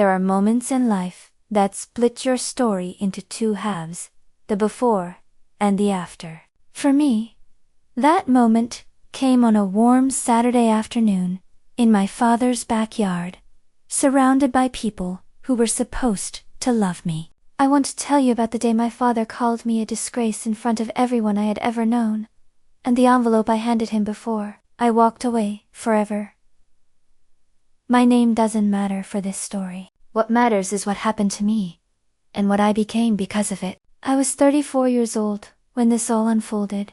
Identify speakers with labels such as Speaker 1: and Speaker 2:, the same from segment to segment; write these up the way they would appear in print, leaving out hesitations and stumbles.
Speaker 1: there are moments in life that split your story into two halves, the before and the after. For me, that moment came on a warm Saturday afternoon in my father's backyard, surrounded by people who were supposed to love me. I want to tell you about the day my father called me a disgrace in front of everyone I had ever known, and the envelope I handed him before I walked away forever. My name doesn't matter for this story. What matters is what happened to me, and what I became because of it. I was 34 years old when this all unfolded,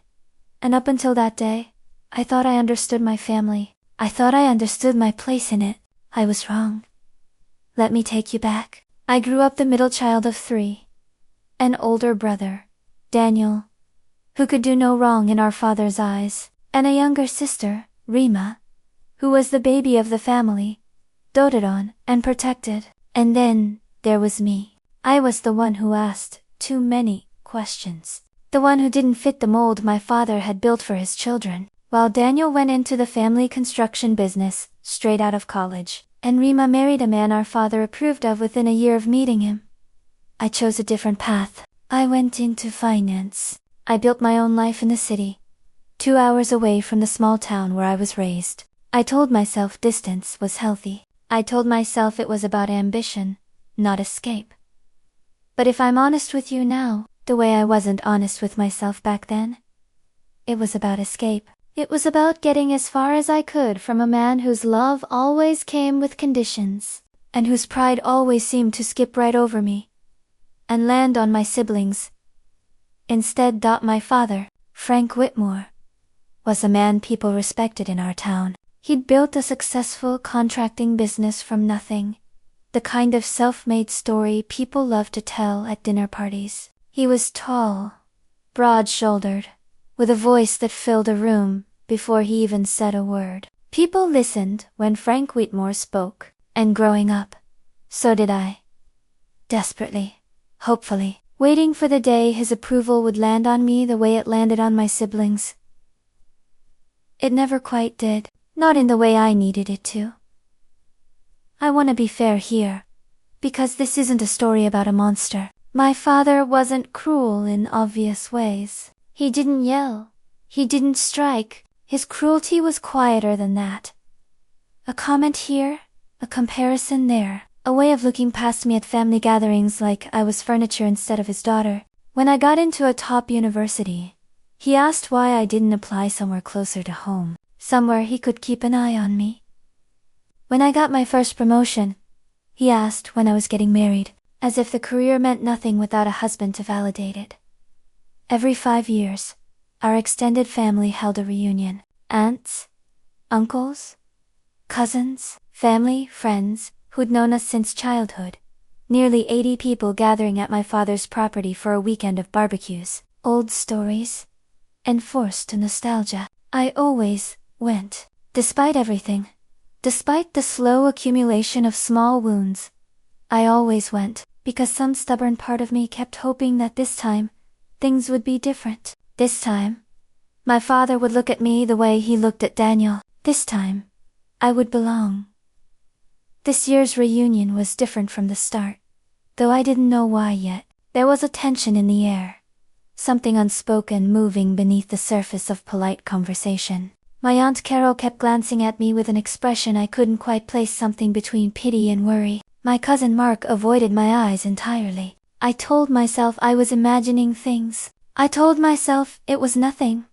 Speaker 1: and up until that day, I thought I understood my family. I thought I understood my place in it. I was wrong. Let me take you back. I grew up the middle child of 3. An older brother, Daniel, who could do no wrong in our father's eyes, and a younger sister, Rima, who was the baby of the family, doted on and protected. And then there was me. I was the one who asked too many questions. The one who didn't fit the mold my father had built for his children. While Daniel went into the family construction business, straight out of college, and Rima married a man our father approved of within a year of meeting him, I chose a different path. I went into finance. I built my own life in the city, 2 hours away from the small town where I was raised. I told myself distance was healthy. I told myself it was about ambition, not escape. But if I'm honest with you now, the way I wasn't honest with myself back then, it was about escape. It was about getting as far as I could from a man whose love always came with conditions, and whose pride always seemed to skip right over me and land on my siblings. Instead, my father, Frank Whitmore, was a man people respected in our town. He'd built a successful contracting business from nothing, the kind of self-made story people love to tell at dinner parties. He was tall, broad-shouldered, with a voice that filled a room before he even said a word. People listened when Frank Whitmore spoke, and growing up, so did I. Desperately, hopefully, waiting for the day his approval would land on me the way it landed on my siblings. It never quite did, not in the way I needed it to. I want to be fair here, because this isn't a story about a monster. My father wasn't cruel in obvious ways. He didn't yell. He didn't strike. His cruelty was quieter than that. A comment here, a comparison there, a way of looking past me at family gatherings like I was furniture instead of his daughter. When I got into a top university, he asked why I didn't apply somewhere closer to home, somewhere he could keep an eye on me. When I got my first promotion, he asked when I was getting married, as if the career meant nothing without a husband to validate it. Every 5 years, our extended family held a reunion. Aunts, uncles, cousins, family, friends, who'd known us since childhood. Nearly 80 people gathering at my father's property for a weekend of barbecues, old stories, and forced nostalgia. I always went. Despite everything, despite the slow accumulation of small wounds, I always went, because some stubborn part of me kept hoping that this time, things would be different. This time, my father would look at me the way he looked at Daniel. This time, I would belong. This year's reunion was different from the start, though I didn't know why yet. There was a tension in the air, something unspoken moving beneath the surface of polite conversation. My Aunt Carol kept glancing at me with an expression I couldn't quite place, something between pity and worry. My cousin Mark avoided my eyes entirely. I told myself I was imagining things. I told myself it was nothing.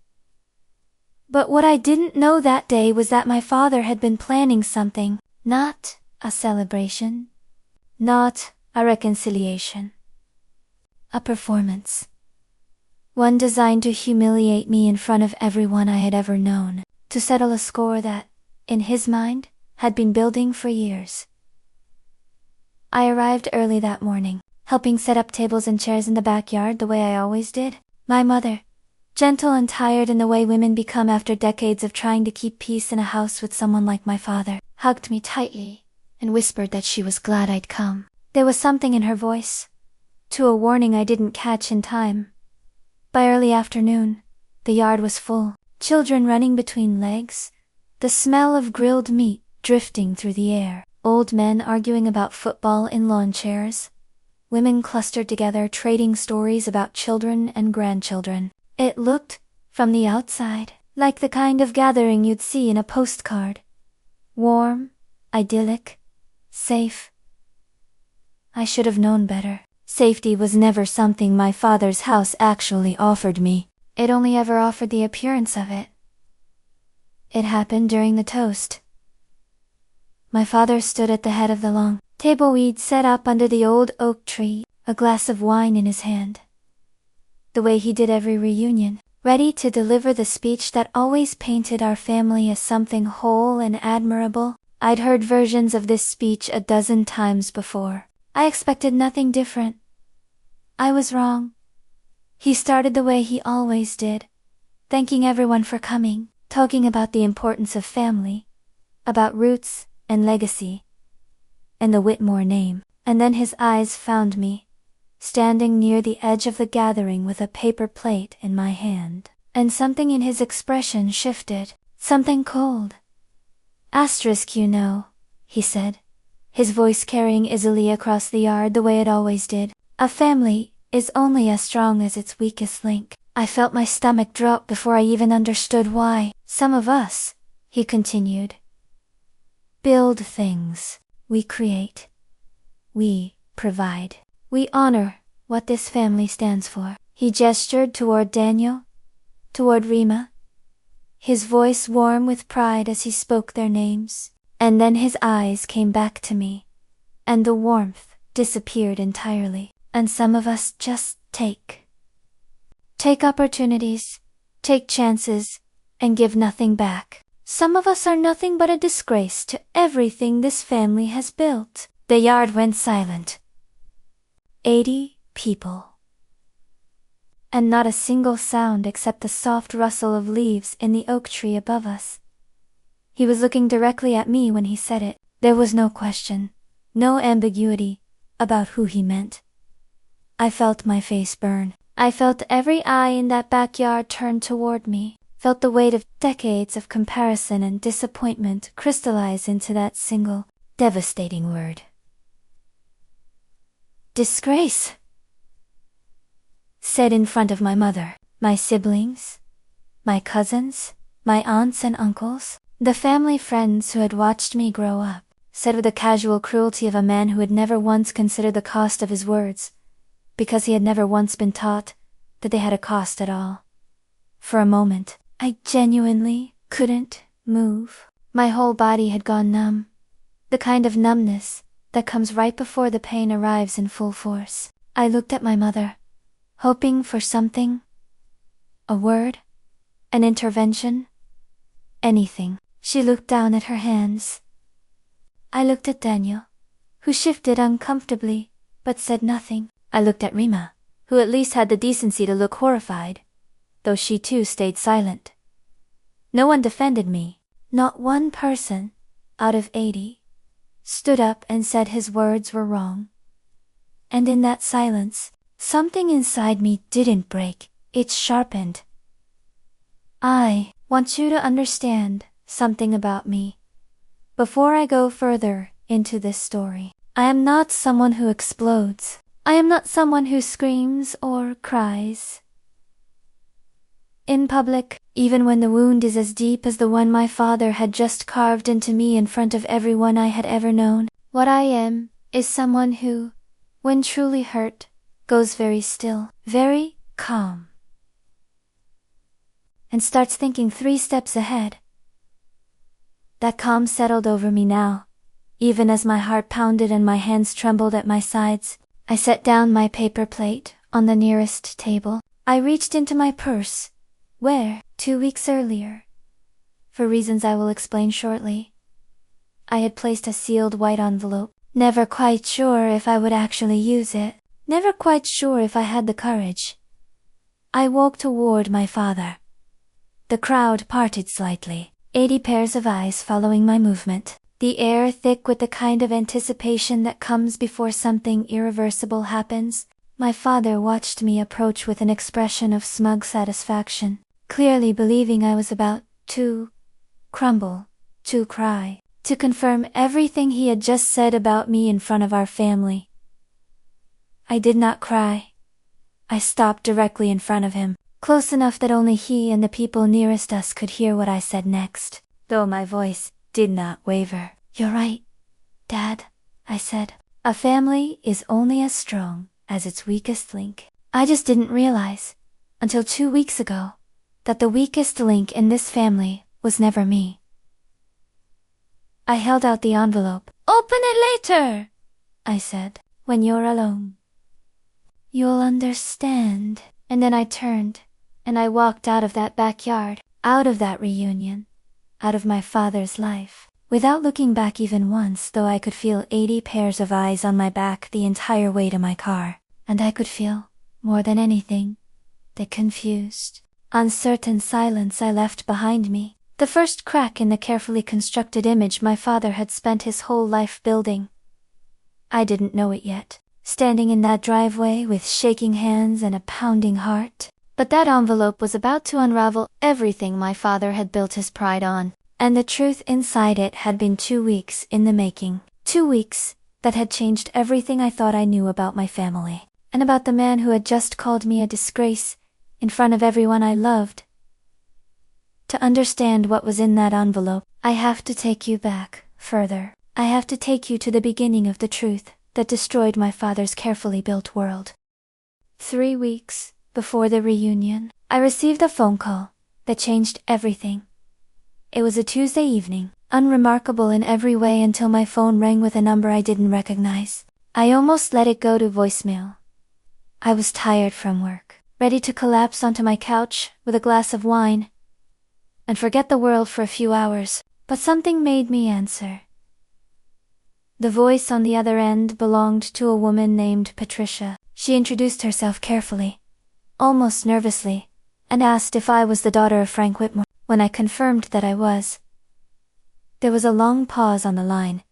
Speaker 1: But what I didn't know that day was that my father had been planning something, not a celebration, not a reconciliation. A performance. One designed to humiliate me in front of everyone I had ever known, to settle a score that, in his mind, had been building for years. I arrived early that morning, helping set up tables and chairs in the backyard the way I always did. My mother, gentle and tired in the way women become after decades of trying to keep peace in a house with someone like my father, hugged me tightly and whispered that she was glad I'd come. There was something in her voice, to a warning I didn't catch in time. By early afternoon, the yard was full, children running between legs, the smell of grilled meat drifting through the air. Old men arguing about football in lawn chairs. Women clustered together trading stories about children and grandchildren. It looked, from the outside, like the kind of gathering you'd see in a postcard. Warm, idyllic, safe. I should have known better. Safety was never something my father's house actually offered me. It only ever offered the appearance of it. It happened during the toast. My father stood at the head of the long table we'd set up under the old oak tree, a glass of wine in his hand. The way he did every reunion, ready to deliver the speech that always painted our family as something whole and admirable. I'd heard versions of this speech a dozen times before. I expected nothing different. I was wrong. He started the way he always did, thanking everyone for coming, talking about the importance of family, about roots and legacy, and the Whitmore name. And then his eyes found me, standing near the edge of the gathering with a paper plate in my hand. And something in his expression shifted, something cold. Asterisk, you know, he said, his voice carrying easily across the yard the way it always did. A family is only as strong as its weakest link. I felt my stomach drop before I even understood why. Some of us, he continued, build things. We create. We provide. We honor what this family stands for. He gestured toward Daniel, toward Rima, his voice warm with pride as he spoke their names. And then his eyes came back to me, and the warmth disappeared entirely. And some of us just take opportunities, take chances, and give nothing back. Some of us are nothing but a disgrace to everything this family has built. The yard went silent. 80 people. And not a single sound except the soft rustle of leaves in the oak tree above us. He was looking directly at me when he said it. There was no question, no ambiguity, about who he meant. I felt my face burn. I felt every eye in that backyard turn toward me, felt the weight of decades of comparison and disappointment crystallize into that single, devastating word. Disgrace, said in front of my mother, my siblings, my cousins, my aunts and uncles, the family friends who had watched me grow up, said with the casual cruelty of a man who had never once considered the cost of his words, because he had never once been taught that they had a cost at all. For a moment, I genuinely couldn't move. My whole body had gone numb, the kind of numbness that comes right before the pain arrives in full force. I looked at my mother, hoping for something, a word, an intervention, anything. She looked down at her hands. I looked at Daniel, who shifted uncomfortably, but said nothing. I looked at Rima, who at least had the decency to look horrified, though she too stayed silent. No one defended me. Not one person, out of 80, stood up and said his words were wrong. And in that silence, something inside me didn't break, it sharpened. I want you to understand something about me. Before I go further into this story, I am not someone who explodes. I am not someone who screams or cries in public, even when the wound is as deep as the one my father had just carved into me in front of everyone I had ever known. What I am is someone who, when truly hurt, goes very still, very calm, and starts thinking 3 steps ahead. That calm settled over me now, even as my heart pounded and my hands trembled at my sides. I set down my paper plate on the nearest table. I reached into my purse, where, 2 weeks earlier, for reasons I will explain shortly, I had placed a sealed white envelope, never quite sure if I would actually use it, never quite sure if I had the courage. I walked toward my father. The crowd parted slightly, 80 pairs of eyes following my movement, the air thick with the kind of anticipation that comes before something irreversible happens. My father watched me approach with an expression of smug satisfaction, clearly believing I was about to crumble, to cry. to confirm everything he had just said about me in front of our family. I did not cry. I stopped directly in front of him, close enough that only he and the people nearest us could hear what I said next, though my voice did not waver. "You're right, Dad," I said. "A family is only as strong as its weakest link." I just didn't realize, until 2 weeks ago, that the weakest link in this family was never me. I held out the envelope. "Open it later," I said. "When you're alone. You'll understand." And then I turned, and I walked out of that backyard, out of that reunion, out of my father's life, without looking back even once, though I could feel 80 pairs of eyes on my back the entire way to my car. And I could feel, more than anything, the confused, uncertain silence I left behind me, the first crack in the carefully constructed image my father had spent his whole life building. I didn't know it yet, standing in that driveway with shaking hands and a pounding heart, but that envelope was about to unravel everything my father had built his pride on, and the truth inside it had been 2 weeks in the making. 2 weeks that had changed everything I thought I knew about my family, and about the man who had just called me a disgrace in front of everyone I loved. To understand what was in that envelope, I have to take you back further. I have to take you to the beginning of the truth that destroyed my father's carefully built world. 3 weeks before the reunion, I received a phone call that changed everything. It was a Tuesday evening, unremarkable in every way until my phone rang with a number I didn't recognize. I almost let it go to voicemail. I was tired from work, ready to collapse onto my couch with a glass of wine and forget the world for a few hours, but something made me answer. The voice on the other end belonged to a woman named Patricia. She introduced herself carefully, almost nervously, and asked if I was the daughter of Frank Whitmore. When I confirmed that I was, there was a long pause on the line,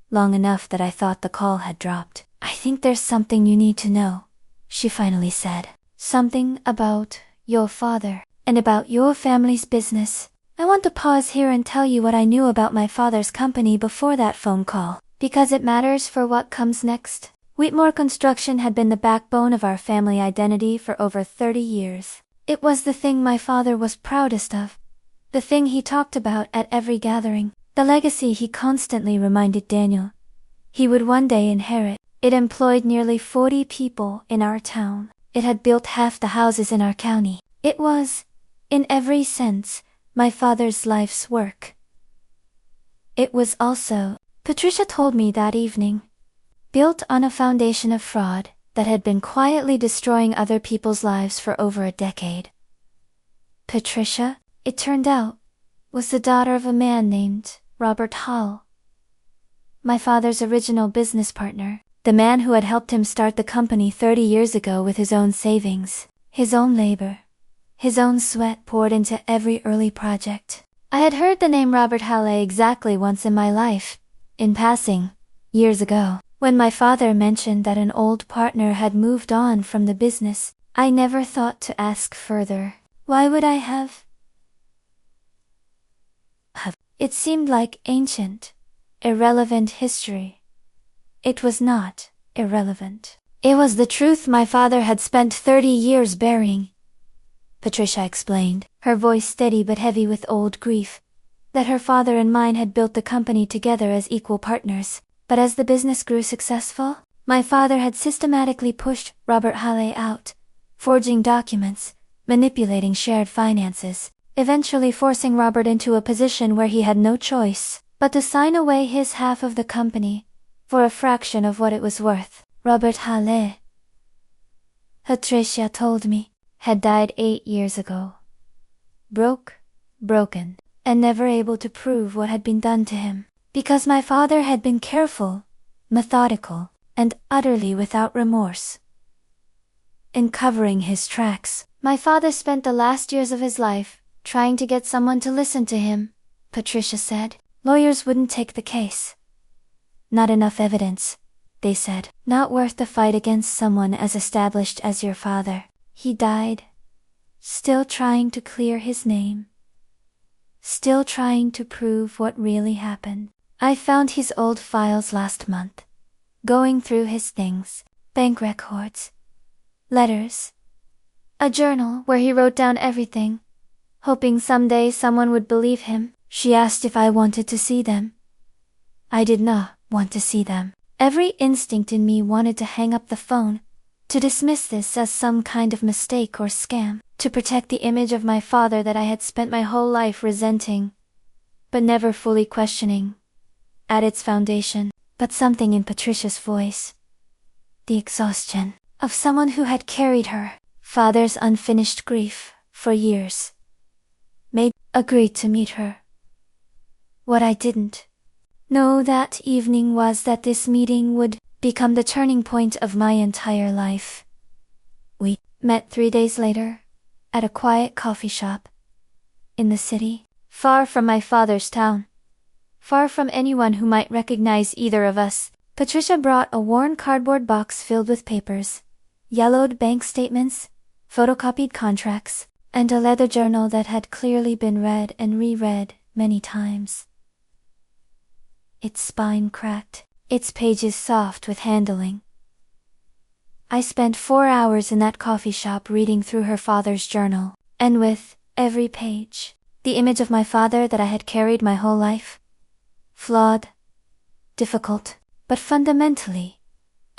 Speaker 1: long enough that I thought the call had dropped. "I think there's something you need to know," she finally said. "Something about your father, and about your family's business. I want to pause here and tell you what I knew about my father's company before that phone call, because it matters for what comes next." Whitmore Construction had been the backbone of our family identity for over 30 years. It was the thing my father was proudest of, the thing he talked about at every gathering, the legacy he constantly reminded Daniel he would one day inherit. It employed nearly 40 people in our town. It had built half the houses in our county. It was, in every sense, my father's life's work. It was also, Patricia told me that evening, built on a foundation of fraud that had been quietly destroying other people's lives for over a decade. Patricia, it turned out, was the daughter of a man named Robert Hall, my father's original business partner, the man who had helped him start the company 30 years ago with his own savings, his own labor, his own sweat poured into every early project. I had heard the name Robert Hall exactly once in my life, in passing, years ago, when my father mentioned that an old partner had moved on from the business. I never thought to ask further. Why would I have? It seemed like ancient, irrelevant history. It was not irrelevant. It was the truth my father had spent 30 years burying. Patricia explained, her voice steady but heavy with old grief, that her father and mine had built the company together as equal partners, but as the business grew successful, my father had systematically pushed Robert Halley out, forging documents, manipulating shared finances, eventually forcing Robert into a position where he had no choice but to sign away his half of the company for a fraction of what it was worth. Robert Halley, Patricia told me, had died 8 years ago. Broken, and never able to prove what had been done to him, because my father had been careful, methodical, and utterly without remorse in covering his tracks. My father spent the last years of his life trying to get someone to listen to him, Patricia said. Lawyers wouldn't take the case. Not enough evidence, they said. Not worth the fight against someone as established as your father. He died, still trying to clear his name, still trying to prove what really happened. I found his old files last month. Going through his things, bank records, letters, a journal where he wrote down everything, hoping someday someone would believe him. She asked if I wanted to see them. I did not want to see them. Every instinct in me wanted to hang up the phone, to dismiss this as some kind of mistake or scam, to protect the image of my father that I had spent my whole life resenting, but never fully questioning, at its foundation. But something in Patricia's voice, the exhaustion of someone who had carried her father's unfinished grief for years, made me agree to meet her. What I didn't know that evening was that this meeting would become the turning point of my entire life. We met 3 days later, at a quiet coffee shop, in the city, far from my father's town, far from anyone who might recognize either of us. Patricia brought a worn cardboard box filled with papers, yellowed bank statements, photocopied contracts, and a leather journal that had clearly been read and reread many times. Its spine cracked, its pages soft with handling. I spent 4 hours in that coffee shop reading through her father's journal, and with every page, the image of my father that I had carried my whole life. Flawed, difficult, but fundamentally,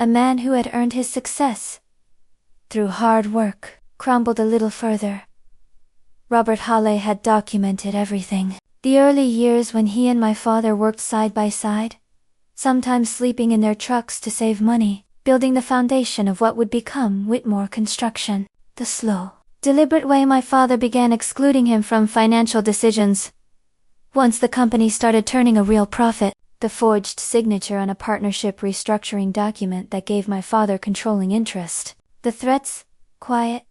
Speaker 1: a man who had earned his success through hard work, crumbled a little further. Robert Halley had documented everything. The early years when he and my father worked side by side, sometimes sleeping in their trucks to save money, building the foundation of what would become Whitmore Construction. The slow, deliberate way my father began excluding him from financial decisions. Once the company started turning a real profit, the forged signature on a partnership restructuring document that gave my father controlling interest. The threats, quiet,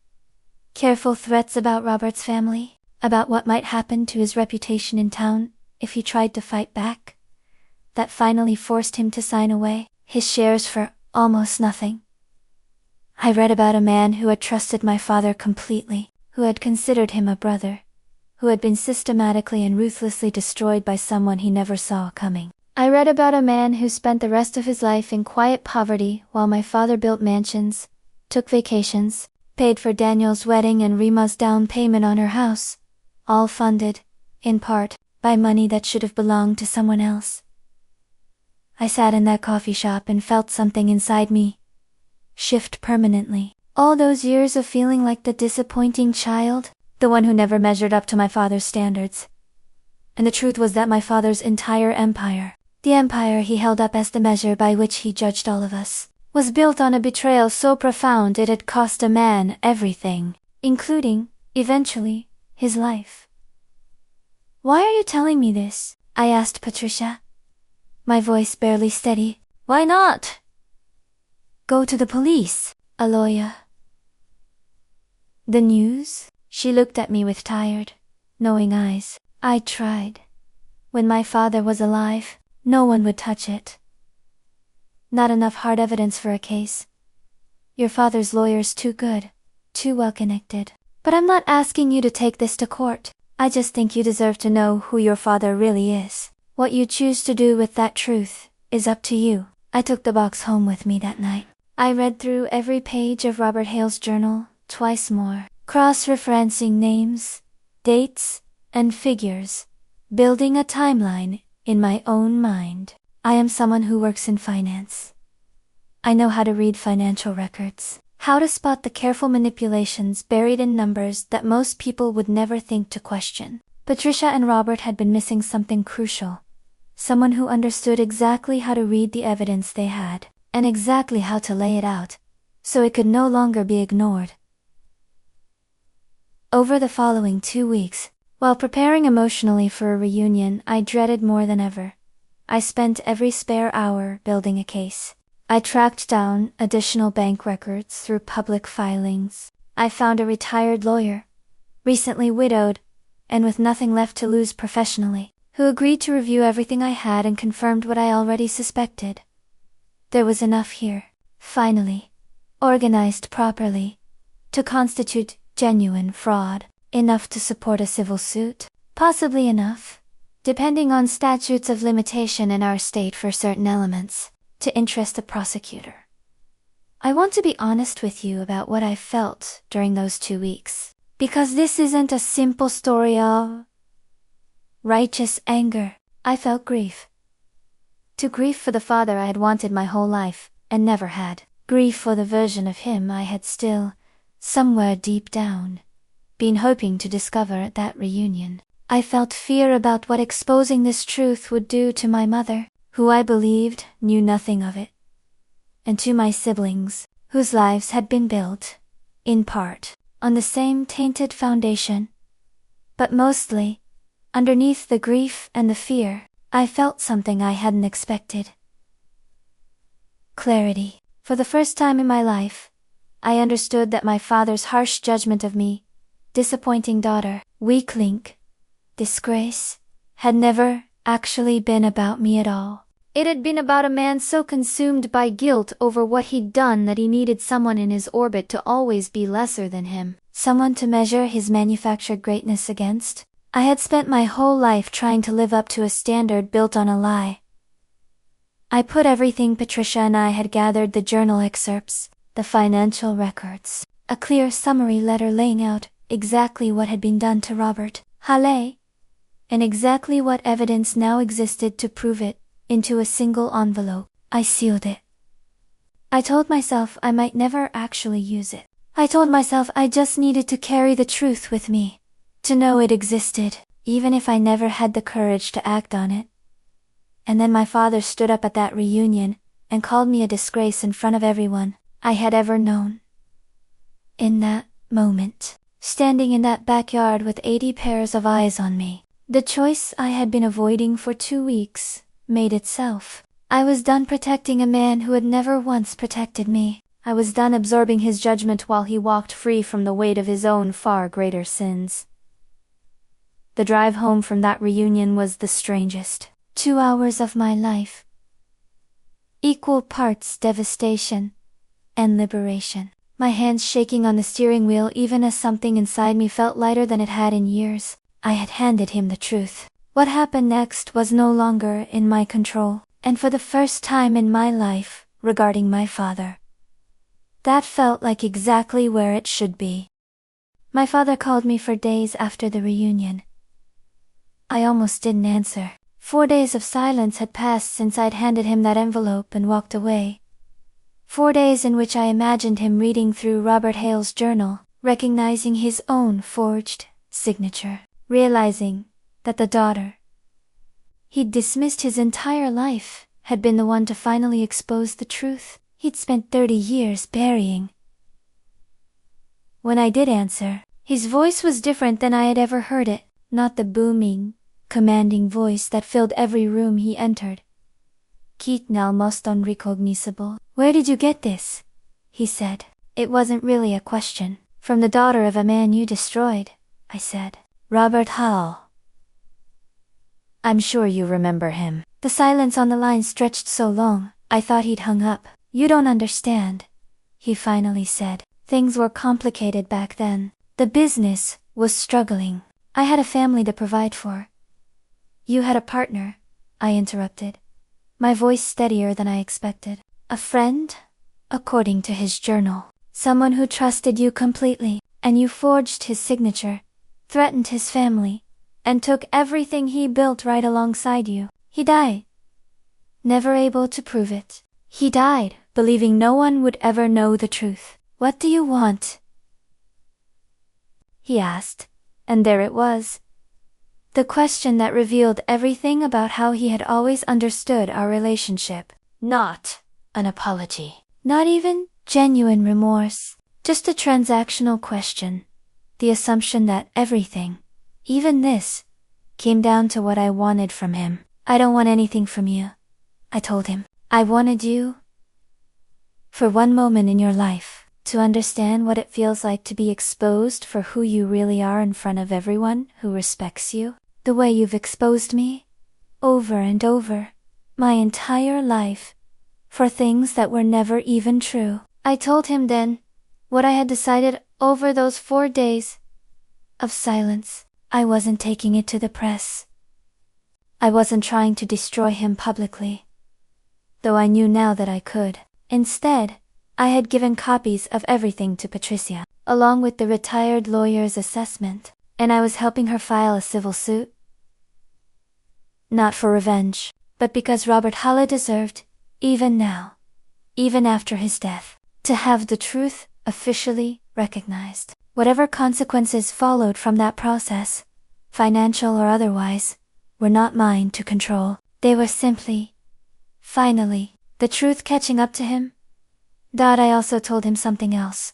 Speaker 1: careful threats about Robert's family, about what might happen to his reputation in town if he tried to fight back, that finally forced him to sign away his shares for almost nothing. I read about a man who had trusted my father completely, who had considered him a brother, who had been systematically and ruthlessly destroyed by someone he never saw coming. I read about a man who spent the rest of his life in quiet poverty while my father built mansions, took vacations, paid for Daniel's wedding and Rima's down payment on her house, all funded, in part, by money that should have belonged to someone else. I sat in that coffee shop and felt something inside me shift permanently. All those years of feeling like the disappointing child, the one who never measured up to my father's standards. And the truth was that my father's entire empire, the empire he held up as the measure by which he judged all of us, was built on a betrayal so profound it had cost a man everything, including, eventually, his life. "Why are you telling me this?" I asked Patricia, my voice barely steady. "Why not?" "Go to the police, a lawyer." "The news?" She looked at me with tired, knowing eyes. I tried. When my father was alive, no one would touch it. Not enough hard evidence for a case. Your father's lawyer's too good, too well connected. But I'm not asking you to take this to court. I just think you deserve to know who your father really is. What you choose to do with that truth is up to you. I took the box home with me that night. I read through every page of Robert Hale's journal twice more, cross-referencing names, dates, and figures, building a timeline in my own mind. I am someone who works in finance. I know how to read financial records, how to spot the careful manipulations buried in numbers that most people would never think to question. Patricia and Robert had been missing something crucial. Someone who understood exactly how to read the evidence they had, and exactly how to lay it out, so it could no longer be ignored. Over the following 2 weeks, while preparing emotionally for a reunion I dreaded more than ever, I spent every spare hour building a case. I tracked down additional bank records through public filings. I found a retired lawyer, recently widowed, and with nothing left to lose professionally, who agreed to review everything I had and confirmed what I already suspected. There was enough here, finally, organized properly, to constitute genuine fraud, enough to support a civil suit, possibly enough depending on statutes of limitation in our state for certain elements, to interest the prosecutor. I want to be honest with you about what I felt during those 2 weeks, because this isn't a simple story of righteous anger. I felt grief. To grief for the father I had wanted my whole life, and never had. Grief for the version of him I had still, somewhere deep down, been hoping to discover at that reunion. I felt fear about what exposing this truth would do to my mother, who I believed knew nothing of it, and to my siblings, whose lives had been built, in part, on the same tainted foundation. But mostly, underneath the grief and the fear, I felt something I hadn't expected. Clarity. For the first time in my life, I understood that my father's harsh judgment of me, disappointing daughter, weak link, disgrace, had never actually been about me at all. It had been about a man so consumed by guilt over what he'd done that he needed someone in his orbit to always be lesser than him, someone to measure his manufactured greatness against. I had spent my whole life trying to live up to a standard built on a lie. I put everything Patricia and I had gathered, the journal excerpts, the financial records, a clear summary letter laying out exactly what had been done to Robert Halley, and exactly what evidence now existed to prove it, into a single envelope. I sealed it. I told myself I might never actually use it. I told myself I just needed to carry the truth with me, to know it existed, even if I never had the courage to act on it. And then my father stood up at that reunion, and called me a disgrace in front of everyone I had ever known. In that moment, standing in that backyard with 80 pairs of eyes on me, the choice I had been avoiding for 2 weeks made itself. I was done protecting a man who had never once protected me. I was done absorbing his judgment while he walked free from the weight of his own far greater sins. The drive home from that reunion was the strangest 2 hours of my life. Equal parts devastation and liberation. My hands shaking on the steering wheel even as something inside me felt lighter than it had in years. I had handed him the truth. What happened next was no longer in my control, and for the first time in my life, regarding my father, that felt like exactly where it should be. My father called me for days after the reunion. I almost didn't answer. 4 days of silence had passed since I'd handed him that envelope and walked away. 4 days in which I imagined him reading through Robert Hale's journal, recognizing his own forged signature, realizing that the daughter he'd dismissed his entire life had been the one to finally expose the truth he'd spent 30 years burying. When I did answer, his voice was different than I had ever heard it, not the booming, commanding voice that filled every room he entered. Keaton almost unrecognizable. "Where did you get this?" he said. "It wasn't really a question." "From the daughter of a man you destroyed," I said. "Robert Hall. I'm sure you remember him." The silence on the line stretched so long, I thought he'd hung up. "You don't understand," he finally said. "Things were complicated back then. The business was struggling. I had a family to provide for." "You had a partner," I interrupted, my voice steadier than I expected. "A friend, according to his journal. Someone who trusted you completely, and you forged his signature, threatened his family, and took everything he built right alongside you. He died, never able to prove it. He died, believing no one would ever know the truth." "What do you want?" he asked, and there it was. The question that revealed everything about how he had always understood our relationship. Not an apology. Not even genuine remorse. Just a transactional question. The assumption that everything, even this, came down to what I wanted from him. "I don't want anything from you," I told him. "I wanted you, for one moment in your life, to understand what it feels like to be exposed for who you really are in front of everyone who respects you, the way you've exposed me, over and over, my entire life, for things that were never even true." I told him then what I had decided over those 4 days of silence. I wasn't taking it to the press. I wasn't trying to destroy him publicly, though I knew now that I could. Instead, I had given copies of everything to Patricia, along with the retired lawyer's assessment, and I was helping her file a civil suit. Not for revenge, but because Robert Halle deserved, even now, even after his death, to have the truth officially recognized. Whatever consequences followed from that process, financial or otherwise, were not mine to control. They were simply, finally, the truth catching up to him. I also told him something else.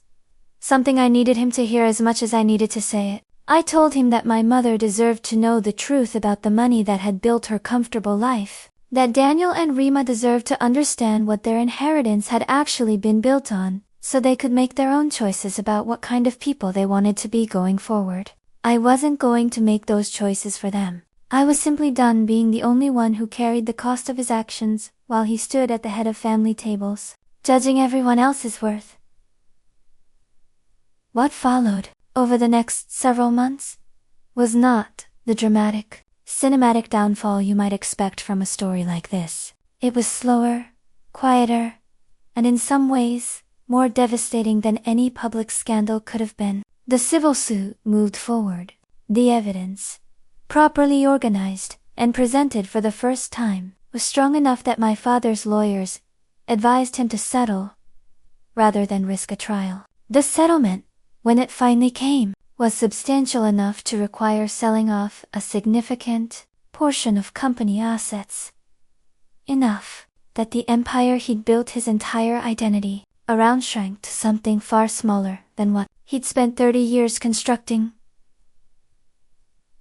Speaker 1: Something I needed him to hear as much as I needed to say it. I told him that my mother deserved to know the truth about the money that had built her comfortable life. That Daniel and Rima deserved to understand what their inheritance had actually been built on, so they could make their own choices about what kind of people they wanted to be going forward. I wasn't going to make those choices for them. I was simply done being the only one who carried the cost of his actions while he stood at the head of family tables, judging everyone else's worth. What followed, over the next several months, was not the dramatic, cinematic downfall you might expect from a story like this. It was slower, quieter, and in some ways, more devastating than any public scandal could have been. The civil suit moved forward. The evidence, properly organized and presented for the first time, was strong enough that my father's lawyers advised him to settle rather than risk a trial. The settlement, when it finally came, was substantial enough to require selling off a significant portion of company assets. Enough that the empire he'd built his entire identity around shrank to something far smaller than what he'd spent 30 years constructing.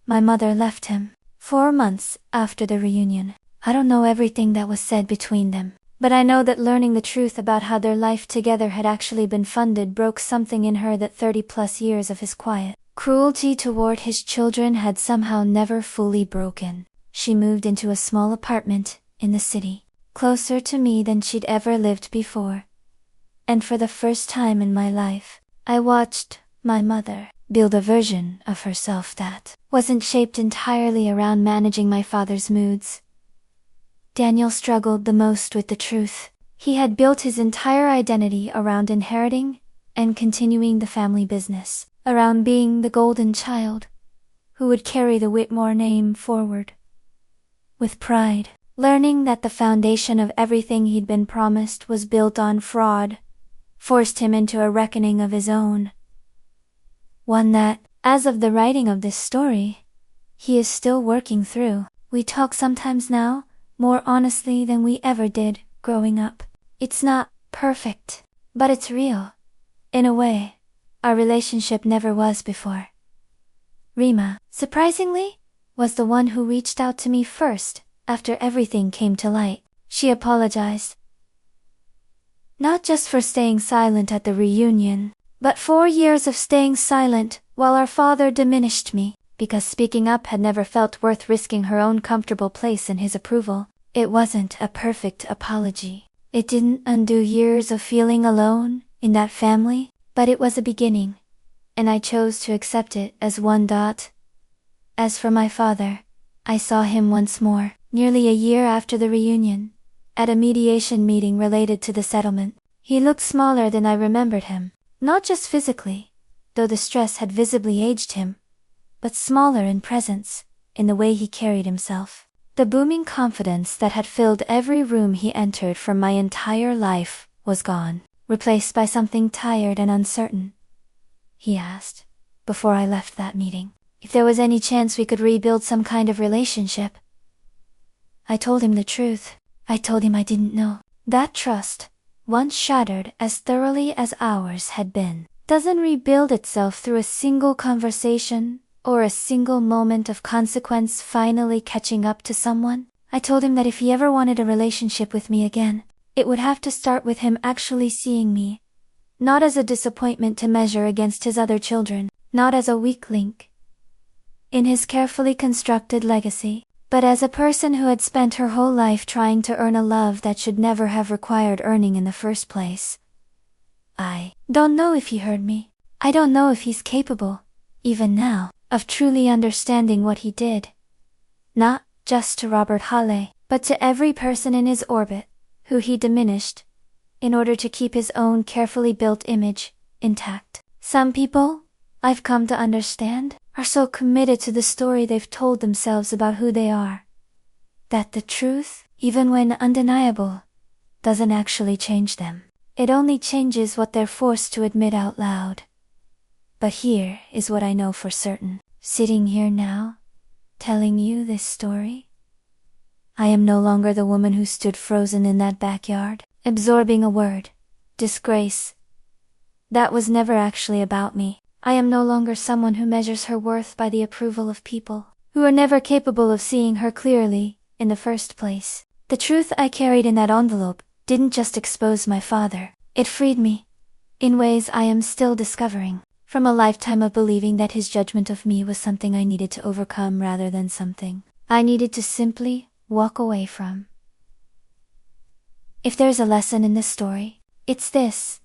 Speaker 1: My mother left him 4 months after the reunion. I don't know everything that was said between them, but I know that learning the truth about how their life together had actually been funded broke something in her that 30+ years of his quiet cruelty toward his children had somehow never fully broken. She moved into a small apartment in the city, closer to me than she'd ever lived before. And for the first time in my life, I watched my mother build a version of herself that wasn't shaped entirely around managing my father's moods. Daniel struggled the most with the truth. He had built his entire identity around inheriting and continuing the family business, around being the golden child who would carry the Whitmore name forward with pride. Learning that the foundation of everything he'd been promised was built on fraud forced him into a reckoning of his own. One that, as of the writing of this story, he is still working through. We talk sometimes now, more honestly than we ever did growing up. It's not perfect, but it's real. In a way, our relationship never was before. Rima, surprisingly, was the one who reached out to me first after everything came to light. She apologized. Not just for staying silent at the reunion, but 4 years of staying silent while our father diminished me, because speaking up had never felt worth risking her own comfortable place in his approval. It wasn't a perfect apology. It didn't undo years of feeling alone in that family, but it was a beginning, and I chose to accept it as one. As for my father, I saw him once more, nearly a year after the reunion, at a mediation meeting related to the settlement. He looked smaller than I remembered him, not just physically, though the stress had visibly aged him, but smaller in presence, in the way he carried himself. The booming confidence that had filled every room he entered for my entire life was gone, replaced by something tired and uncertain. He asked, before I left that meeting, if there was any chance we could rebuild some kind of relationship. I told him the truth. I told him I didn't know. That trust, once shattered as thoroughly as ours had been, doesn't rebuild itself through a single conversation or a single moment of consequence finally catching up to someone. I told him that if he ever wanted a relationship with me again, it would have to start with him actually seeing me, not as a disappointment to measure against his other children, not as a weak link in his carefully constructed legacy, but as a person who had spent her whole life trying to earn a love that should never have required earning in the first place. I don't know if he heard me. I don't know if he's capable, even now, of truly understanding what he did. Not just to Robert Halley, but to every person in his orbit, who he diminished, in order to keep his own carefully built image intact. Some people, I've come to understand, are so committed to the story they've told themselves about who they are, that the truth, even when undeniable, doesn't actually change them. It only changes what they're forced to admit out loud. But here is what I know for certain. Sitting here now, telling you this story, I am no longer the woman who stood frozen in that backyard, absorbing a word, disgrace. That was never actually about me. I am no longer someone who measures her worth by the approval of people, who are never capable of seeing her clearly, in the first place. The truth I carried in that envelope didn't just expose my father, it freed me, in ways I am still discovering, from a lifetime of believing that his judgment of me was something I needed to overcome rather than something I needed to simply walk away from. If there's a lesson in this story, it's this.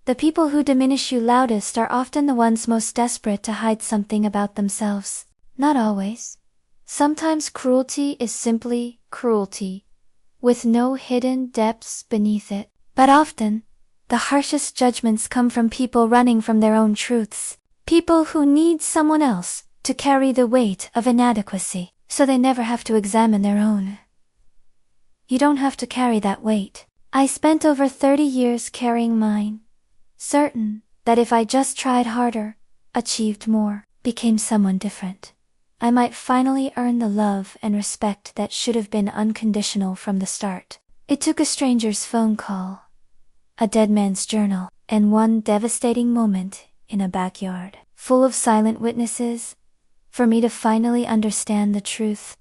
Speaker 1: The people who diminish you loudest are often the ones most desperate to hide something about themselves. Not always. Sometimes cruelty is simply cruelty, with no hidden depths beneath it. But often, the harshest judgments come from people running from their own truths. People who need someone else to carry the weight of inadequacy, so they never have to examine their own. You don't have to carry that weight. I spent over 30 years carrying mine, certain that if I just tried harder, achieved more, became someone different, I might finally earn the love and respect that should have been unconditional from the start. It took a stranger's phone call, a dead man's journal, and one devastating moment in a backyard, full of silent witnesses, for me to finally understand the truth.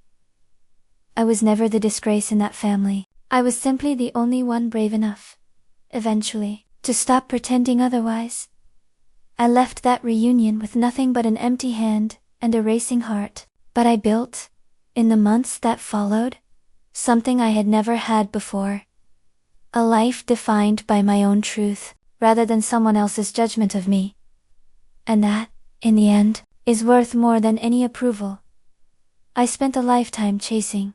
Speaker 1: I was never the disgrace in that family. I was simply the only one brave enough, eventually, to stop pretending otherwise. I left that reunion with nothing but an empty hand and a racing heart, but I built, in the months that followed, something I had never had before. A life defined by my own truth, rather than someone else's judgment of me. And that, in the end, is worth more than any approval I spent a lifetime chasing.